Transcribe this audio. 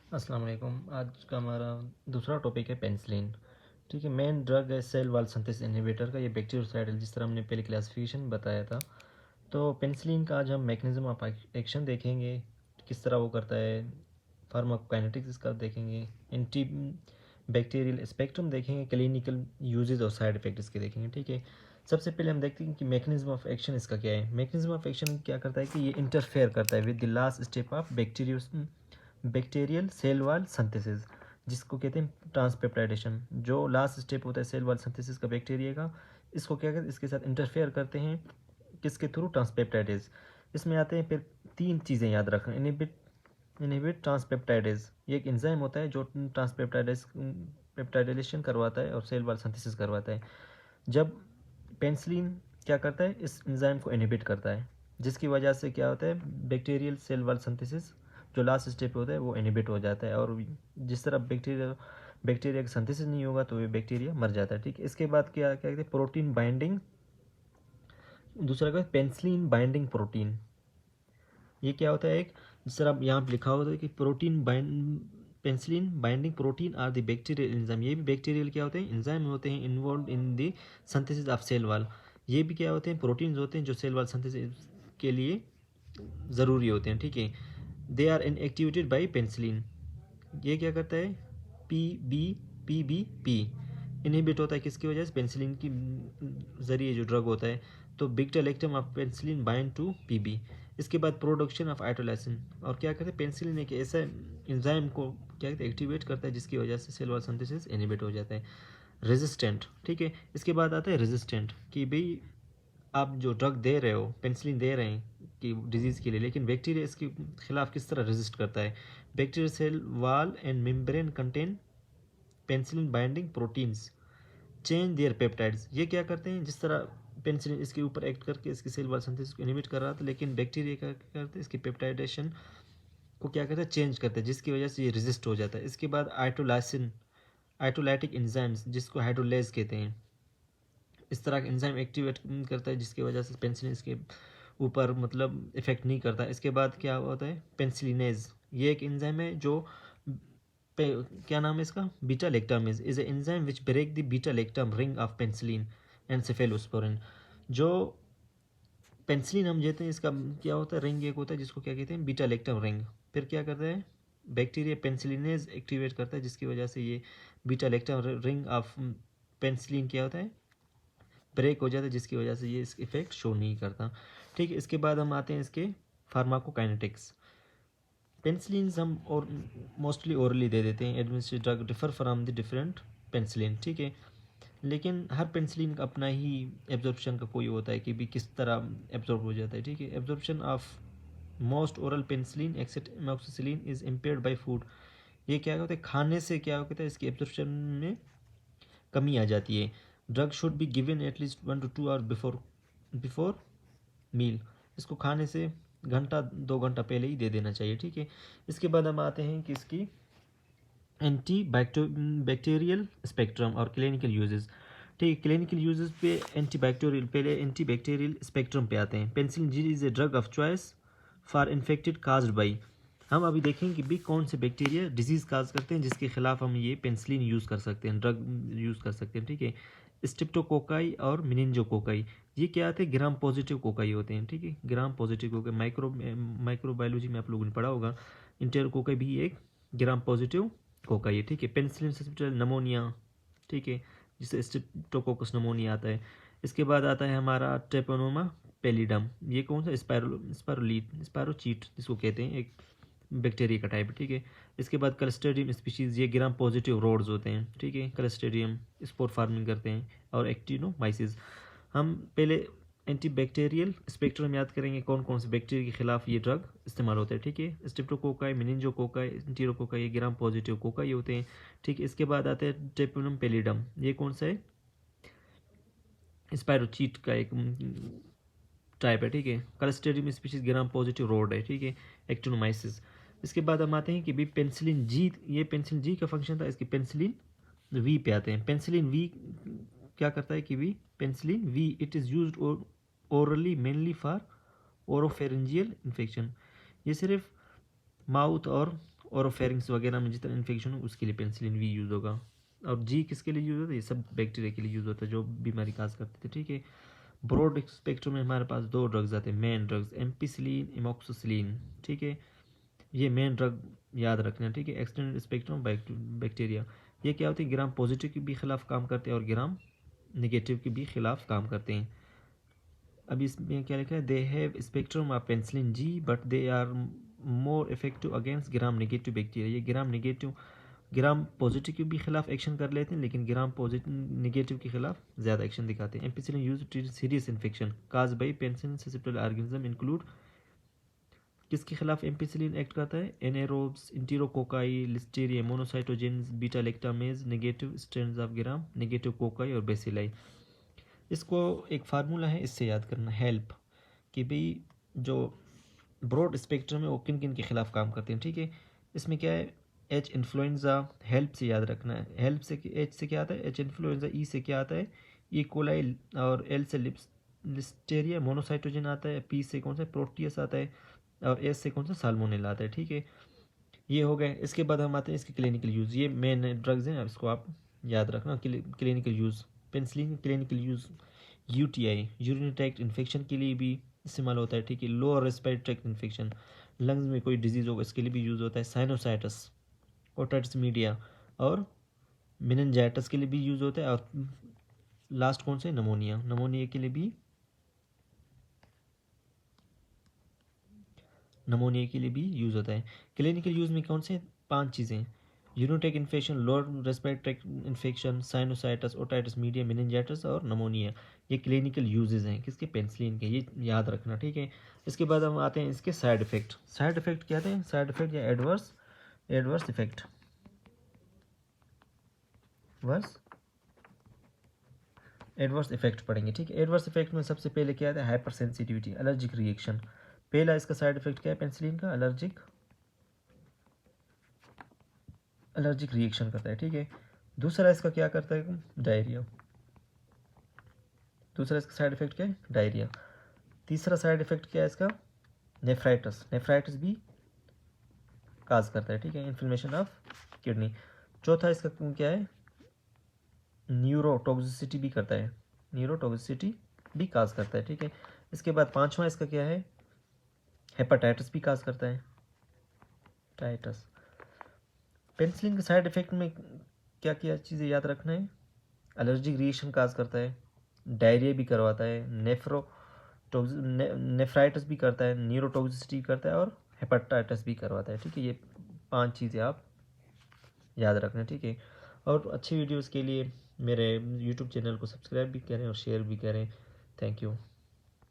अस्सलाम वालेकुम। आज का हमारा दूसरा टॉपिक है पेनिसिलिन। ठीक है, मेन ड्रग है सेल वॉल सिंथेसिस इनहिबिटर का, ये बैक्टीरियोसाइड है जिस तरह हमने पहले क्लासिफिकेशन बताया था। तो पेनिसिलिन का आज हम मैकेनिज्म ऑफ एक्शन देखेंगे, किस तरह वो करता है, फार्माकोकाइनेटिक्स इसका देखेंगे, एंटी बैक्टीरियल स्पेक्ट्रम देखेंगे, क्लिनिकल यूजेज और साइड इफेक्ट इसके देखेंगे। ठीक है, सबसे पहले हम देखते हैं कि मैकेनिज्म ऑफ एक्शन इसका क्या है। मैकेनिज्म ऑफ एक्शन क्या करता है कि ये इंटरफेयर करता है with the last step of bacterial cell wall synthesis, जिसको कहते हैं ट्रांसपेप्टाइडेशन। जो लास्ट स्टेप होता है सेल वॉल सिंथेसिस का बैक्टीरिया का, इसको क्या करते हैं, इसके साथ इंटरफेयर करते हैं किसके थ्रू, ट्रांसपेप्टाइडेज। इसमें आते हैं फिर तीन चीज़ें याद रखें। इनहिबिट ट्रांसपेप्टाइडेज, ये एक एंजाइम होता है जो ट्रांसपेप्टाइडेज पेप्टाइडेशन करवाता है और सेल वॉल सिंथेसिस करवाता है। जब पेनिसिलिन क्या करता है, इस एंजाइम को इनहिबिट करता है, जिसकी वजह से क्या होता है, बैक्टीरियल सेल वॉल सिंथेसिस जो लास्ट स्टेप होता है वो इनहिबिट हो जाता है, और जिस तरह बैक्टीरिया का सिंथेसिस नहीं होगा तो ये बैक्टीरिया मर जाता है। ठीक है, इसके बाद क्या क्या कहते हैं, प्रोटीन बाइंडिंग। दूसरा क्या है, पेनिसिलिन बाइंडिंग प्रोटीन। ये क्या होता है, एक जिस तरह यहाँ पे लिखा होता है कि protein bind penicillin binding protein are the bacterial enzyme. ये भी बैक्टीरियल क्या होते हैं, एंजाइम होते हैं involve in the synthesis of cell wall. ये भी क्या होते हैं, प्रोटीन्स होते हैं जो सेल वॉल सिंथेसिस के लिए ज़रूरी होते हैं। ठीक है, they are inactivated by penicillin. ये क्या करता है, पी इनहिबिट होता है किसकी वजह से, पेनिसिलिन की जरिए जो ड्रग होता है। तो beta lactam of penicillin bind to PB. इसके बाद प्रोडक्शन ऑफ आइटोलाइसिन, और क्या करते हैं, पेनिसिलिन एक ऐसा एंजाइम को क्या कहते हैं, एक्टिवेट करता है जिसकी वजह से सेल वॉल सिंथेसिस इनहिबिट हो जाता है। रेजिस्टेंट, ठीक है, इसके बाद आता है रेजिस्टेंट, कि भाई आप जो ड्रग दे रहे हो, पेनिसिलिन दे रहे हैं कि डिजीज़ के लिए, लेकिन बैक्टीरिया इसके खिलाफ किस तरह रेजिस्ट करता है। Bacteria cell wall and membrane contain penicillin binding proteins change their peptides. ये क्या करते हैं, जिस तरह पेनिसिलिन इसके ऊपर एक्ट करके इसकी सेल वॉल सिंथेसिस को इनहिबिट कर रहा था, लेकिन बैक्टीरिया क्या करते हैं, इसकी पेप्टाइडेशन को क्या करते हैं, चेंज करते हैं, जिसकी वजह से ये रेजिस्ट हो जाता है। इसके बाद आइटोलाइसिन, आइटोलाइटिक एंजाइम्स जिसको हाइड्रोलेज कहते हैं, इस तरह का एंजाइम एक्टिवेट करता है जिसकी वजह से पेनिसिलिन इसके ऊपर मतलब इफेक्ट नहीं करता। इसके बाद क्या होता है, पेनिसिलिनेज, ये एक एंजाइम है जो क्या नाम है इसका, beta lactamase is a enzyme which break the beta lactam ring of penicillin and cephalosporin. जो पेनिसिलिन हम देते हैं, इसका क्या होता है, रिंग एक होता है जिसको क्या कहते हैं, बीटा लैक्टम रिंग। फिर क्या करता है, बैक्टीरिया पेनिसिलिनेज एक्टिवेट करता है जिसकी वजह से ये beta lactam ring of penicillin क्या होता है, ब्रेक हो जाता है, जिसकी वजह से ये इस इफेक्ट शो नहीं करता। ठीक है, इसके बाद हम आते हैं इसके फार्माकोकाइनेटिक्स। पेनिसिलिन हम और मोस्टली ओरली दे देते हैं, administrated drug differ from the different penicillin. ठीक है, लेकिन हर पेनिसिलिन का अपना ही एब्जॉर्प्शन का कोई होता है कि भी किस तरह एब्जॉर्ब हो जाता है। ठीक है, absorption of most oral penicillin except amoxicillin is impaired by food. ये क्या होता है, खाने से क्या होता है, इसकी एब्जॉर्प्शन में कमी आ जाती है। Drug should be given at least 1 to 2 hours before meal. इसको खाने से घंटा 2 घंटा पहले ही दे देना चाहिए। ठीक है, इसके बाद हम आते हैं कि इसकी एंटी बैक्टीरियल स्पेक्ट्रम और क्लिनिकल यूजेस। ठीक है, क्लिनिकल यूजेस पे एंटी बैक्टीरियल, पहले एंटी बैक्टीरियल स्पेक्ट्रम पे आते हैं। Penicillin G is a drug of choice for infected caused by. हम अभी देखेंगे कि भी कौन से बैक्टीरिया डिजीज़ काज करते हैं जिसके खिलाफ हम ये पेनिसिलिन यूज़ कर सकते हैं, ड्रग यूज़ कर सकते हैं। ठीक है, स्ट्रेप्टोकोकाई और मेनिंजोकोकाई, ये क्या आते हैं, ग्राम पॉजिटिव कोकाई होते हैं। ठीक है, ग्राम पॉजिटिव कोकाई माइक्रोबायोलॉजी में आप लोगों ने पढ़ा होगा। इंटेरोकोकाई भी एक ग्राम पॉजिटिव कोकाई है। ठीक है, पेनिसिलिन सस्पिटल नमोनिया, ठीक है, जिससे स्ट्रेप्टोकोकस नमोनिया आता है। इसके बाद आता है हमारा ट्रेपोनोमा पेलिडम, ये कौन सा, स्पायरोचीट जिसको कहते हैं, एक बैक्टीरिया का टाइप है। ठीक है, इसके बाद क्लस्ट्रीडियम स्पीशीज़, ये ग्राम पॉजिटिव रोड्स होते हैं। ठीक है, क्लस्ट्रीडियम स्पोर फार्मिंग करते हैं, और एक्टिनोमाइसिस। हम पहले एंटी बैक्टीरियल स्पेक्ट्रम याद करेंगे, कौन कौन से बैक्टीरिया के खिलाफ ये ड्रग इस्तेमाल होता है। ठीक है, स्ट्रेप्टोकोकाई, मेनिंजोकोकाई, एंटीरोकोकाई, ये ग्राम पॉजिटिव कोकाई होते हैं। ठीक है, इसके बाद आता है ट्रेपोनम पेलिडम, ये कौन सा है, स्पायरोचीट का एक टाइप है। ठीक है, Clostridium species gram positive road है। ठीक है, एक्टिनोमाइसिस। इसके बाद हम आते हैं कि भी पेनिसिलिन जी, ये पेनिसिलिन जी का फंक्शन था, इसकी पेनिसिलिन वी पे आते हैं। पेनिसिलिन वी क्या करता है कि भी penicillin V it is use orally mainly for oropharyngeal infection. ये सिर्फ माउथ और ओरोफेरिंग्स वगैरह में जितना इन्फेक्शन हो उसके लिए पेनिसिलिन भी यूज़ होगा। और जी किसके लिए यूज़ होता है, ये सब बैक्टीरिया के लिए यूज़ होता है जो बीमारी काज करते थे, ठीक है। ब्रॉड स्पेक्ट्रम में हमारे पास 2 ड्रग्स आते हैं, मेन ड्रग्स, एम्पिसिलिन, इमोक्सिसिलिन, ठीक है। ये मेन ड्रग याद रखना, ठीक है। एक्सटेंडेड स्पेक्ट्रम बैक्टीरिया, ये क्या होती है, ग्राम पॉजिटिव के भी खिलाफ काम करते हैं और ग्राम नेगेटिव के भी खिलाफ काम करते हैं। अब इसमें क्या लिखा है, they have spectrum of penicillin G but they are more effective against gram negative bacteria. ये ग्राम पॉजिटिव के भी खिलाफ एक्शन कर लेते हैं लेकिन ग्राम पॉजिटिव नेगेटिव के खिलाफ ज़्यादा एक्शन दिखाते हैं। Ampicillin use to treat serious infection cause by penicillin susceptible organism include, किसके खिलाफ एम्पिसिलिन एक्ट करता है, anaerobes, enterococci, listeria monocytogenes, beta lactamase, negative strains of gram negative cocci और बेसिलाई। इसको एक फार्मूला है, इससे याद करना, हेल्प, कि भाई जो ब्रॉड स्पेक्ट्रम है वो किन किन के खिलाफ काम करते हैं, ठीक है। इसमें क्या है, एच इन्फ्लुएंजा, हेल्प से याद रखना है, हेल्प से एच से क्या आता है, एच इन्फ्लुएंजा, ई से क्या आता है, ई कोलाई, और एल से लिस्टेरिया मोनोसाइटोजन आता है, पी से कौन सा प्रोटियस आता है, और एस से कौन सा साल्मोनेला आता है, ठीक है। ये हो गए। इसके बाद हम आते हैं इसके क्लिनिकल यूज़, ये मेन ड्रग्स हैं, इसको आप याद रखना। Clinical use, penicillin clinical use, UTI urinary tract infection के लिए भी इस्तेमाल होता है, ठीक है। Lower respiratory tract infection, lungs में कोई डिजीज़ होगा इसके लिए भी यूज़ होता है। साइनोसाइटस, ओटाइटिस मीडिया और मेनिंजाइटिस के लिए भी यूज़ होता है। और लास्ट कौन से, नमोनिया के लिए भी यूज़ होता है। क्लिनिकल यूज़ में कौन से 5 चीज़ें, urinary infection, lower respiratory tract infection, sinusitis, otitis media, meningitis और नमोनिया, ये क्लिनिकल यूजेज हैं किसके, पेनिसिलिन के, ये याद रखना, ठीक है। इसके बाद हम आते हैं इसके साइड इफेक्ट। साइड इफेक्ट क्या आते हैं, साइड इफेक्ट या एडवर्स इफेक्ट, एडवर्स इफेक्ट पढ़ेंगे, ठीक है। एडवर्स इफेक्ट में सबसे पहले क्या आता है, हाइपर सेंसिटिविटी, एलर्जिक रिएक्शन। पहला इसका साइड इफेक्ट क्या है पेनिसिलिन का, एलर्जिक रिएक्शन करता है, ठीक है। दूसरा इसका क्या करता है, डायरिया, दूसरा इसका साइड इफेक्ट क्या है, डायरिया। तीसरा साइड इफेक्ट क्या है इसका, नेफ्राइटिस भी काज करता है, ठीक है, इन्फ्लेमेशन ऑफ किडनी। चौथा इसका क्या है, न्यूरोटॉक्सिसिटी भी करता है, न्यूरोटॉक्सिसिटी भी काज करता है, ठीक है। इसके बाद पांचवा इसका क्या है, हेपाटाइटिस भी काज करता है, टाइटस। पेनिसिलिन के साइड इफेक्ट में क्या क्या चीज़ें याद रखना है, एलर्जिक रिएक्शन काज करता है, डायरिया भी करवाता है, नेफ्राइटिस भी करता है, न्यूरोटॉक्सिसिटी करता है और हेपाटाइटिस भी करवाता है, ठीक है। ये 5 चीज़ें आप याद रखना, ठीक है। और अच्छी वीडियोस के लिए मेरे यूट्यूब चैनल को सब्सक्राइब भी करें और शेयर भी करें। Thank you.